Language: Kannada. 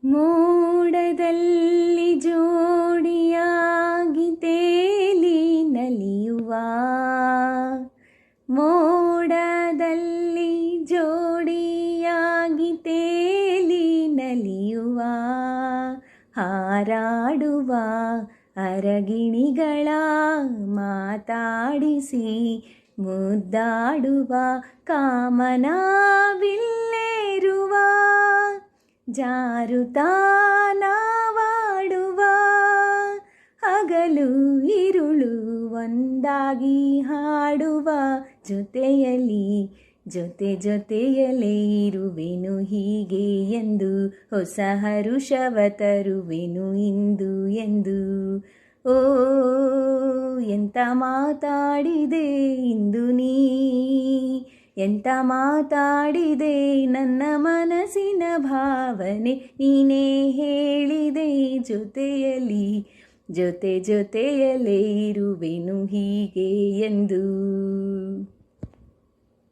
ಮೋಡದಲ್ಲಿ ಜೋಡಿಯಾಗಿ ತೇಲಿ ನಲಿಯುವ, ಮೋಡದಲ್ಲಿ ಜೋಡಿಯಾಗಿ ತೇಲಿ ನಲಿಯುವ, ಹಾರಾಡುವ ಅರಗಿಣಿಗಳ ಮಾತಾಡಿಸಿ ಮುದ್ದಾಡುವ, ಕಾಮನ ಬಿಲ್ಲೇರುವ ಜಾರುತ್ತಾ ನಾವಾಡುವ, ಹಗಲು ಇರುಳು ಒಂದಾಗಿ ಹಾಡುವ, ಜೊತೆಯಲ್ಲಿ ಜೊತೆಯಲೇ ಇರುವೆನು ಹೀಗೆ ಎಂದು, ಹೊಸ ಹರುಷವ ತರುವೆನು ಇಂದು ಎಂದು. ಓ ಎಂತ ಮಾತಾಡಿದೆ ಇಂದು ನೀ, ಎಂತ ಮಾತಾಡಿದೆ ನನ್ನ ಮನಸ್ಸಿನ ಭಾವನೆ ನೀನೇ ಹೇಳಿದೆ, ಜೊತೆಯಲೇ ಇರುವೆನು ಹೀಗೆ ಎಂದು.